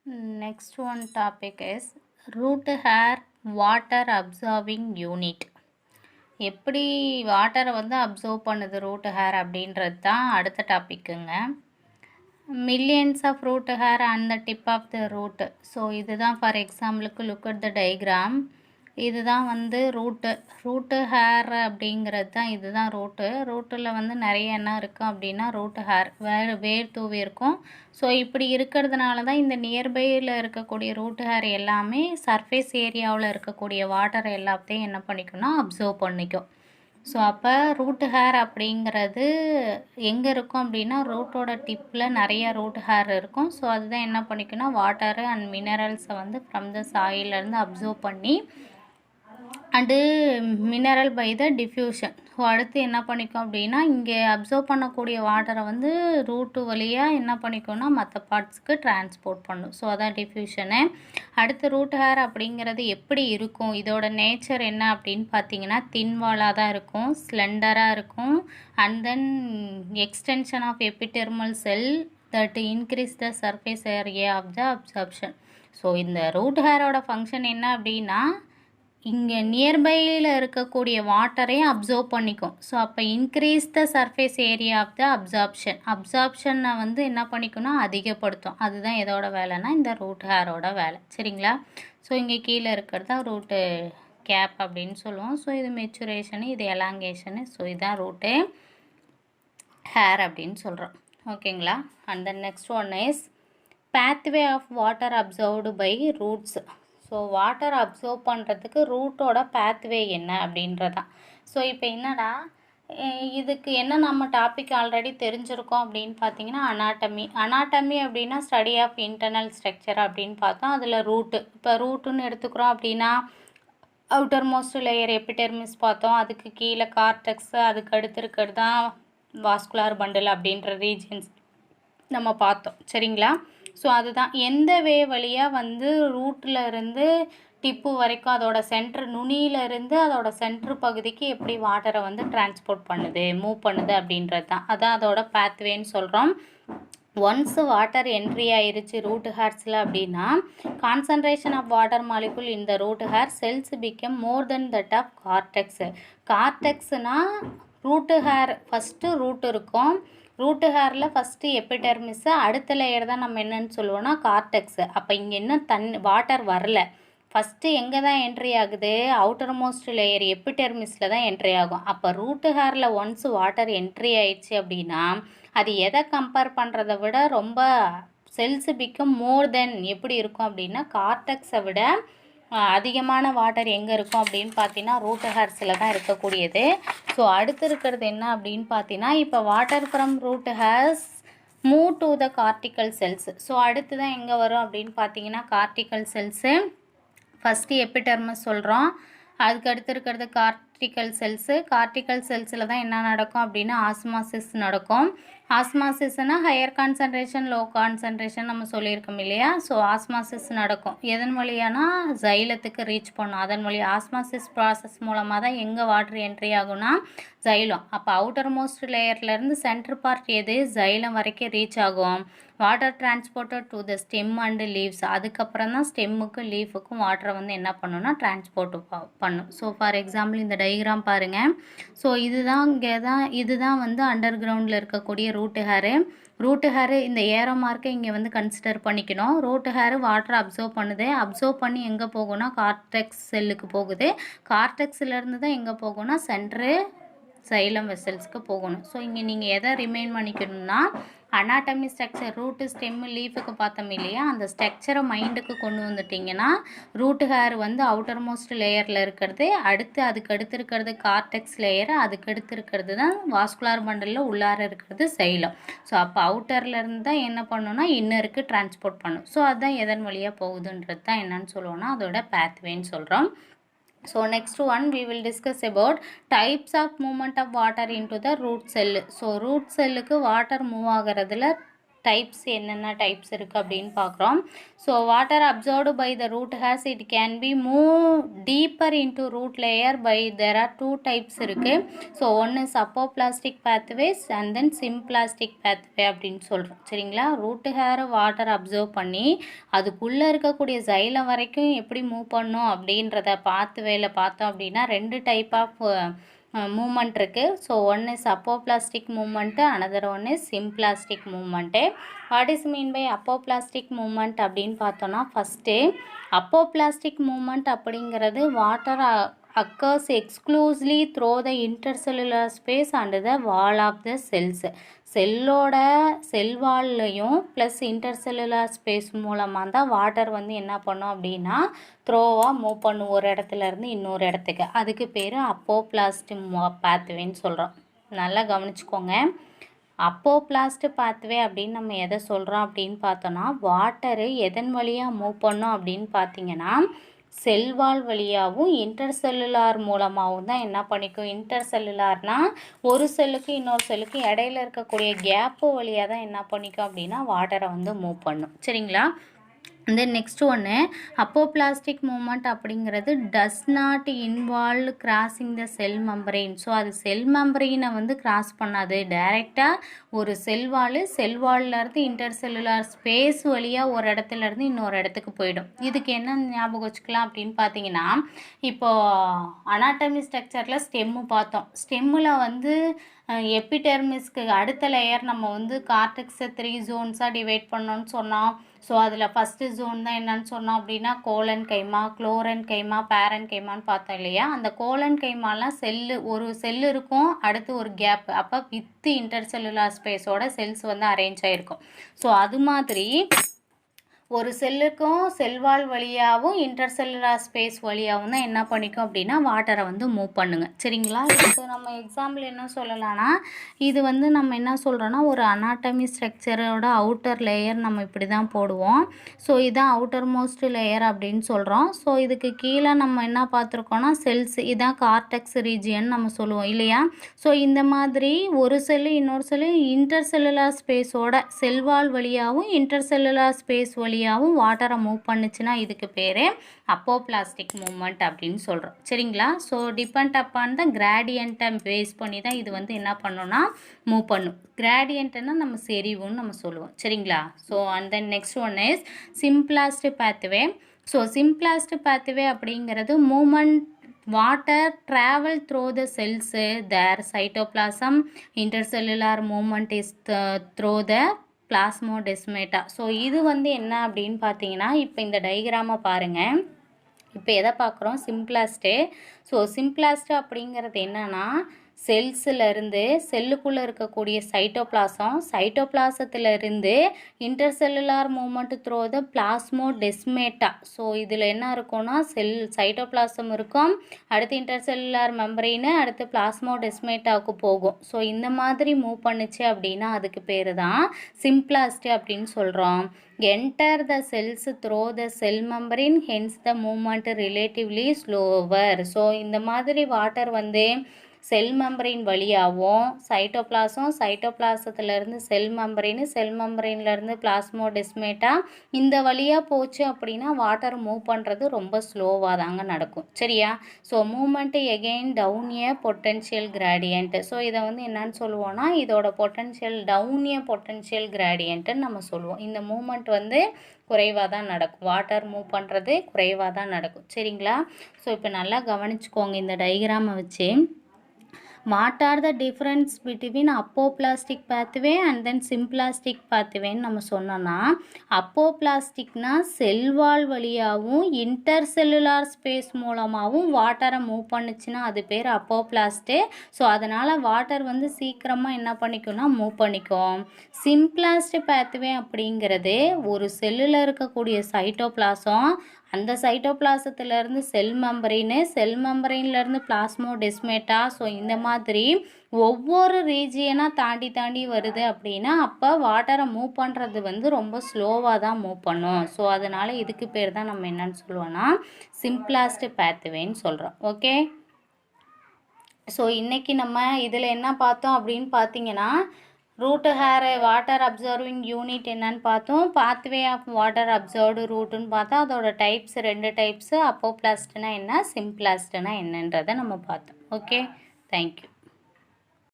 Next one topic is root hair water absorbing unit. எப்படி வாட்டரை வந்து அப்சர்வ் பண்ணுது ரூட் ஹேர் அப்படின்றது தான் அடுத்த டாப்பிக்குங்க. Millions of root hair and the tip of the root. So இதுதான் ஃபார் எக்ஸாம்பிளுக்கு லுக் அட் த டயக்ராம். இதுதான் வந்து ரூட்டு ஹேர் அப்படிங்கிறது தான். இதுதான் ரூட்டில் வந்து நிறைய என்ன இருக்கும் அப்படின்னா ரூட் ஹேர் வேர் தூவி இருக்கும். ஸோ இப்படி இருக்கிறதுனால தான் இந்த நியர்பையில் இருக்கக்கூடிய ரூட் ஹேர் எல்லாமே சர்ஃபேஸ் ஏரியாவில் இருக்கக்கூடிய வாட்டர் எல்லாத்தையும் என்ன பண்ணிக்கும்னா அப்சர்வ் பண்ணிக்கும். ஸோ அப்போ ரூட் ஹேர் அப்படிங்கிறது எங்கே இருக்கும் அப்படின்னா ரூட்டோட டிப்பில் நிறைய ரூட் ஹேர் இருக்கும். ஸோ அதுதான் என்ன பண்ணிக்குன்னா வாட்டரு அண்ட் மினரல்ஸை வந்து ஃப்ரம் த சாயிலேருந்து அப்சர்வ் பண்ணி and mineral by the diffusion. So அடுத்து என்ன பண்ணிக்கும் அப்படின்னா இங்கே அப்சர்வ் பண்ணக்கூடிய வாட்டரை வந்து ரூட்டு வழியாக என்ன பண்ணிக்கும்னா மற்ற பார்ட்ஸுக்கு டிரான்ஸ்போர்ட் பண்ணும். ஸோ அதான் டிஃப்யூஷனு. அடுத்து ரூட் ஹேர் அப்படிங்கிறது எப்படி இருக்கும், இதோட நேச்சர் என்ன அப்படின்னு பார்த்தீங்கன்னா தின்வாலாக தான் இருக்கும், ஸ்லெண்டராக இருக்கும், and then extension of epidermal cell that increase the surface area of the absorption. So இந்த ரூட் ஹேரோட ஃபங்க்ஷன் என்ன அப்படின்னா இங்கே நியர்பையில் இருக்கக்கூடிய வாட்டரையும் அப்சர்வ் பண்ணிக்கும். ஸோ அப்போ increase the surface area of the அப்சார்ப்ஷனை வந்து என்ன பண்ணிக்கணும் அதிகப்படுத்தும். அதுதான் எதோட வேலைன்னா இந்த ரூட் ஹேரோட வேலை. சரிங்களா? ஸோ இங்கே கீழே இருக்கிறது தான் ரூட்டு கேப் அப்படின்னு சொல்லுவோம். ஸோ இது மெச்சுரேஷனு, இது எலாங்கேஷனு. ஸோ இதுதான் ரூட்டு ஹேர் அப்படின்னு சொல்கிறோம். ஓகேங்களா? And then next one is pathway of water absorbed by roots. So water absorb பண்ணுறதுக்கு ரூட்டோட பேத்வே என்ன அப்படின்றதான். ஸோ இப்போ என்னடா இதுக்கு என்ன நம்ம டாபிக் ஆல்ரெடி தெரிஞ்சிருக்கோம் அப்படின்னு பார்த்தீங்கன்னா அனாட்டமி அப்படின்னா ஸ்டடி ஆஃப் இன்டர்னல் ஸ்ட்ரக்சர் அப்படின்னு பார்த்தோம். அதில் இப்போ ரூட்டுன்னு எடுத்துக்கிறோம் அப்படின்னா அவுட்டர் மோஸ்ட் லேயர் எபிடெர்மிஸ் பார்த்தோம், அதுக்கு கீழே கார்டெக்ஸ், அதுக்கு அடுத்து இருக்கிறது தான் வாஸ்குலார் பண்டில் அப்படின்ற ரீஜன்ஸ் நம்ம பார்த்தோம். சரிங்களா? ஸோ அதுதான் எந்த வே வழியாக வந்து ரூட்டில் இருந்து டிப்பு வரைக்கும் அதோட சென்ட்ரு நுனியிலிருந்து அதோட சென்ட்ரு பகுதிக்கு எப்படி வாட்டரை வந்து டிரான்ஸ்போர்ட் பண்ணுது, மூவ் பண்ணுது அப்படின்றது தான். அதான் அதோட பேத்வேன்னு சொல்கிறோம். ஒன்ஸ் வாட்டர் என்ட்ரி ஆயிருச்சு ரூட் ஹேர்ஸில் அப்படின்னா கான்சன்ட்ரேஷன் ஆஃப் வாட்டர் மாலிகுல் இந்த root hair cells become more then that of கார்டெக்ஸ்னால் ரூட்டு ஹேர் ஃபஸ்ட்டு ரூட் இருக்கும். ரூட்டு ஹேரில் ஃபஸ்ட்டு எபிடெர்மிஸு, அடுத்த லேயர் தான் நம்ம என்னன்னு சொல்லுவோம்னா கார்டெக்ஸு. அப்போ இங்கே இன்னும் வாட்டர் வரல. ஃபஸ்ட்டு எங்கே தான் என்ட்ரி ஆகுது, அவுட்டர் மோஸ்ட் லேயர் எபிடெர்மிஸில் தான் என்ட்ரி ஆகும். அப்போ ரூட்டு ஹேரில் ஒன்ஸ் வாட்டர் என்ட்ரி ஆயிடுச்சு அப்படின்னா அது எதை கம்பேர் பண்ணுறதை விட ரொம்ப செல்ஸ் பிகம் மோர் தென் எப்படி இருக்கும் அப்படின்னா கார்டெக்ஸை விட அதிகமான வாட்டர் எங்கே இருக்கும் அப்படின்னு பார்த்தீங்கன்னா ரூட் ஹேர்ஸில் தான் இருக்கக்கூடியது. ஸோ அடுத்து இருக்கிறது என்ன அப்படின்னு பார்த்தீங்கன்னா இப்போ water from root hairs move to the cortical cells. So அடுத்து தான் எங்கே வரும் அப்படின்னு பார்த்தீங்கன்னா கார்டிக்கல் செல்ஸு. ஃபஸ்ட்டு எபிடெர்மஸ் சொல்கிறோம், அதுக்கு அடுத்து இருக்கிறது கார்டிக்கல் செல்ஸில் தான் என்ன நடக்கும் அப்படின்னா ஆஸ்மாசிஸ் நடக்கும். ஆஸ்மாசிஸ்னால் ஹையர் கான்சன்ட்ரேஷன் லோ கான்சன்ட்ரேஷன் நம்ம சொல்லியிருக்கோம் இல்லையா? ஸோ ஆஸ்மாசிஸ் நடக்கும் எதன் வழியானா ஜைலத்துக்கு ரீச் பண்ணும். அதன் வழி ஆஸ்மாசிஸ் ப்ராசஸ் மூலமாக தான் எங்கே வாட்டர் என்ட்ரி ஆகும்னா ஜைலம். அப்போ அவுட்டர் மோஸ்ட் லேயர்லேருந்து சென்டர் பார்ட் எது ஜைலம் வரைக்கும் ரீச் ஆகும். Water transported to the stem and leaves. அதுக்கப்புறம் தான் ஸ்டெம்முக்கும் லீஃபுக்கும் வாட்டரை வந்து என்ன பண்ணுன்னா டிரான்ஸ்போர்ட் பண்ணும். ஸோ ஃபார் எக்ஸாம்பிள் இந்த டயக்ராம் பாருங்கள். ஸோ இதுதான் வந்து அண்டர் கிரவுண்டில் இருக்கக்கூடிய ரூட்டு ஹேரு இந்த ஏரோ மார்க்கை இங்கே வந்து கன்சிடர் பண்ணிக்கணும். ரூட்டு ஹேரு வாட்டர் அப்சர்வ் பண்ணி எங்கே போகும்னா கார்டெக்ஸ் செல்லுக்கு போகுது. கார்டெக்ஸ்லேருந்து தான் எங்கே போகும்னா சென்ட்ரு சைலம் வெசல்ஸ்க்கு போகணும். ஸோ இங்கே நீங்கள் எதை ரிமைன் பண்ணிக்கணும்னா அனாட்டமி ஸ்ட்ரக்சர் ரூட்டு ஸ்டெம்மு லீஃபுக்கு பார்த்தோம் இல்லையா, அந்த ஸ்ட்ரக்சரை மைண்டுக்கு கொண்டு வந்துட்டிங்கன்னா ரூட்டு ஹேர் வந்து அவுட்டர் மோஸ்ட் லேயரில் இருக்கிறது, அதுக்கு அடுத்து இருக்கிறது கார்டெக்ஸ் லேயர், அதுக்கு அடுத்து இருக்கிறது தான் வாஸ்குலார் பண்டலில் உள்ளார இருக்கிறது சைலம். ஸோ அப்போ அவுட்டர்லேருந்து தான் என்ன பண்ணணும்னா இன்னருக்கு டிரான்ஸ்போர்ட் பண்ணும். ஸோ அதுதான் எதன் வழியாக போகுதுன்றது தான் என்னன்னு சொல்லுவோம்னா அதோட பேத்வேன்னு சொல்கிறோம். So next one we will discuss about types of movement of water into the root cell. So root cellக்கு water move ஆகிறதுல டைப்ஸ் என்னென்ன டைப்ஸ் இருக்குது அப்படின்னு பார்க்குறோம். So water absorbed by the root hairs it can be move deeper into root layer by there are 2 types இருக்குது. So ஒன்று is apoplastic pathways and then symplastic pathway அப்படின்னு சொல்கிறோம். சரிங்களா, ரூட் ஹேரை வாட்டர் அப்சர்வ் பண்ணி அதுக்குள்ளே இருக்கக்கூடிய சைலம் வரைக்கும் எப்படி மூவ் பண்ணும் அப்படின்றத பாத்வேல பார்த்தோம் அப்படின்னா 2 டைப் ஆஃப் மூமெண்ட் இருக்குது. So one is apoplastic movement, another one is symplastic movement. What is mean by apoplastic movement அப்படின்னு பார்த்தோன்னா, ஃபஸ்ட்டு அப்போபிளாஸ்டிக் மூமெண்ட் அப்படிங்கிறது water occurs exclusively through the intercellular space and the wall of the cells. செல்லோட cell வால்லையும் plus intercellular space மூலமாக தான் water வந்து என்ன பண்ணும் அப்படின்னா த்ரோவாக மூவ் பண்ணும் ஒரு இடத்துலேருந்து இன்னொரு இடத்துக்கு. அதுக்கு பேர் அப்போபிளாஸ்ட் பாத்வேன்னு சொல்கிறோம். நல்லா கவனிச்சுக்கோங்க. அப்போபிளாஸ்ட் பாத்வே அப்படின்னு நம்ம எதை சொல்கிறோம் அப்படின்னு பார்த்தோன்னா, வாட்டரு எதன் வழியாக மூவ் பண்ணும் அப்படின்னு பார்த்தீங்கன்னா செல்வால் வழியாகவும் இன்டர்செல்லுலார் மூலமாகவும் தான் என்ன பண்ணிக்கும். இன்டர்செல்லுலார்னால் ஒரு செல்லுக்கு இன்னொரு செல்லுக்கு இடையில இருக்கக்கூடிய கேப்பு வழியாக தான் என்ன பண்ணிக்கும் அப்படின்னா வாட்டரை வந்து மூவ் பண்ணும். சரிங்களா, தென் நெக்ஸ்ட் ஒன்று அப்போபிளாஸ்டிக் மூமெண்ட் அப்படிங்கிறது does not involve crossing the cell membrane. So அது செல் மெம்பரெயினை வந்து கிராஸ் பண்ணாது, டைரெக்டாக ஒரு செல்வால்லேருந்து இன்டர்செல்லுலார் ஸ்பேஸ் வழியாக ஒரு இடத்துலேருந்து இன்னொரு இடத்துக்கு போயிடும். இதுக்கு என்ன ஞாபகம் வச்சுக்கலாம் அப்படின்னு பார்த்தீங்கன்னா, இப்போது அனாட்டமி ஸ்ட்ரக்சரில் ஸ்டெம்மு பார்த்தோம். ஸ்டெம்மில் வந்து எபிடெர்மிஸ்க்கு அடுத்த லேயர் நம்ம வந்து கார்டெக்ஸை 3 ஜோன்ஸாக டிவைட் பண்ணோன்னு சொன்னோம். ஸோ அதில் ஃபஸ்ட்டு ஜோன் தான் என்னன்னு சொன்னோம் அப்படின்னா கோலன் கைமா, குளோரன் கைமா, பேரன் கைமான்னு பார்த்தோம் இல்லையா. அந்த கோலன் கைமாலாம் ஒரு செல்லு இருக்கும், அடுத்து ஒரு கேப், அப்போ வித் இன்டர்செல்லுலார் ஸ்பேஸோட செல்ஸ் வந்து அரேஞ்ச் ஆகிருக்கும். ஸோ அது மாதிரி ஒரு செல்லுக்கும் செல்வால் வழியாகவும் இன்டர்செல்லுலார் ஸ்பேஸ் வழியாகவும் தான் என்ன பண்ணிக்கும் அப்படின்னா வாட்டரை வந்து மூவ் பண்ணுங்க. சரிங்களா, இப்போ நம்ம எக்ஸாம்பிள் என்ன சொல்லலாம்னா, இது வந்து நம்ம என்ன சொல்கிறோன்னா ஒரு அனாட்டமி ஸ்ட்ரக்சரோட அவுட்டர் லேயர் நம்ம இப்படி தான் போடுவோம். ஸோ இதுதான் அவுட்டர் மோஸ்ட் லேயர் அப்படின்னு சொல்கிறோம். ஸோ இதுக்கு கீழே நம்ம என்ன பார்த்துருக்கோன்னா செல்ஸ், இதான் கார்டெக்ஸ் ரீஜியன் நம்ம சொல்லுவோம் இல்லையா. ஸோ இந்த மாதிரி ஒரு செல்லு இன்னொரு செல்லு இன்டர்செல்லுலார் ஸ்பேஸோட செல்வால் வழியாகவும் இன்டர்செல்லுலார் ஸ்பேஸ் வழியாகவும் வாட்டரை மூவ் பண்ணுச்சுன்னா இதுக்கு பேர் அப்போபிளாஸ்டிக் மூமெண்ட் அப்படின்னு சொல்கிறோம். சரிங்களா, ஸோ டிபெண்ட் அப்பான் த கிராடியண்ட்டை பேஸ் பண்ணி தான் இது வந்து என்ன பண்ணோன்னா மூவ் பண்ணும். கிராடியண்ட்னா நம்ம செறிவுன்னு நம்ம சொல்லுவோம். சரிங்களா, so and then next one is symplast pathway. So symplast pathway அப்படிங்கிறது moment water travel through the cells, their cytoplasm, intercellular movement is through the plasmodesmata. So இது வந்து என்ன அப்படின்னு பார்த்தீங்கன்னா, இப்போ இந்த டயக்ராமை பாருங்கள். இப்போ எதை பார்க்குறோம், சிம்பிளாஸ்ட்டு. ஸோ சிம்பிளாஸ்ட்டு அப்படிங்கிறது என்னன்னா செல்ஸிலிருந்து செல்லுக்குள்ளே இருக்கக்கூடிய சைட்டோபிளாசத்திலிருந்து intercellular movement through the plasmodesmata. So இதில் என்ன இருக்கும்னா சைட்டோபிளாசம் இருக்கும், அடுத்து இன்டர்செல்லுலார் மெம்பரெயின், அடுத்து பிளாஸ்மோடெஸ்மேட்டாவுக்கு போகும். ஸோ இந்த மாதிரி மூவ் பண்ணுச்சு அப்படின்னா அதுக்கு பேர் தான் சிம்பிளாஸ்ட் அப்படின்னு சொல்கிறோம். enter the cells through the cell membrane, hence the movement relatively slower. So இந்த மாதிரி வாட்டர் வந்து செல் மெம்பரெயின் வழியாகவும் சைட்டோபிளாசத்திலேருந்து செல் மெம்பரெயின்லேருந்து பிளாஸ்மோடெஸ்மேட்டா இந்த வழியாக போச்சு அப்படின்னா வாட்டர் மூவ் பண்ணுறது ரொம்ப ஸ்லோவாக தாங்க நடக்கும். சரியா, ஸோ மூமெண்ட்டு எகெயின் டவுன் ஏ பொட்டன்ஷியல் கிராடியன்ட். ஸோ இதை வந்து என்னன்னு சொல்லுவோம்னா இதோட பொட்டன்ஷியல் டவுன் ஏ பொட்டன்ஷியல் கிராடியன்ட்டுன்னு நம்ம சொல்லுவோம். இந்த மூமெண்ட் வந்து குறைவாக தான் நடக்கும், வாட்டர் மூவ் பண்ணுறது குறைவாக தான் நடக்கும். சரிங்களா, ஸோ இப்போ நல்லா கவனிச்சுக்கோங்க இந்த டயக்ராமை வச்சு. What are the difference between apoplastic pathway and then symplastic pathwayன்னு நம்ம சொன்னோன்னா, அப்போபிளாஸ்டிக்னா செல்வால் வழியாகவும் இன்டர்செல்லுலார் ஸ்பேஸ் மூலமாகவும் வாட்டரை மூவ் பண்ணுச்சுன்னா அது பேர் அப்போபிளாஸ்ட்டு. ஸோ அதனால் வாட்டர் வந்து சீக்கிரமாக என்ன பண்ணிக்கும்னா மூவ் பண்ணிக்கும். சிம்பிளாஸ்ட் pathway அப்படிங்கிறது ஒரு செல்லில் இருக்கக்கூடிய சைட்டோபிளாசம், அந்த சைட்டோபிளாசத்திலேருந்து செல் மெம்பரெயின்லேருந்து பிளாஸ்மோடெஸ்மேட்டா. ஸோ இந்த மாதிரி ஒவ்வொரு ரீஜியனாக தாண்டி வருது அப்படின்னா அப்போ வாட்டரை மூவ் பண்ணுறது வந்து ரொம்ப ஸ்லோவாக தான் மூவ் பண்ணும். ஸோ அதனால் இதுக்கு பேர் தான் நம்ம என்னன்னு சொல்லுவோன்னா சிம்பிளாஸ்ட் பாத்வேன்னு சொல்கிறோம். ஓகே, ஸோ இன்றைக்கி நம்ம இதில் என்ன பார்த்தோம் அப்படின்னு பார்த்தீங்கன்னா root hair water absorbing unit என்னன்னு பார்த்தோம். பாத்வே ஆஃப் வாட்டர் அப்சர்வ்டு ரூட்டுன்னு பார்த்தா அதோட டைப்ஸ் 2 டைப்ஸு. அப்போப்ளாஸ்ட்னா என்ன, சிம்பிளாஸ்ட்னா என்னன்றதை நம்ம பார்த்தோம். Okay, thank you.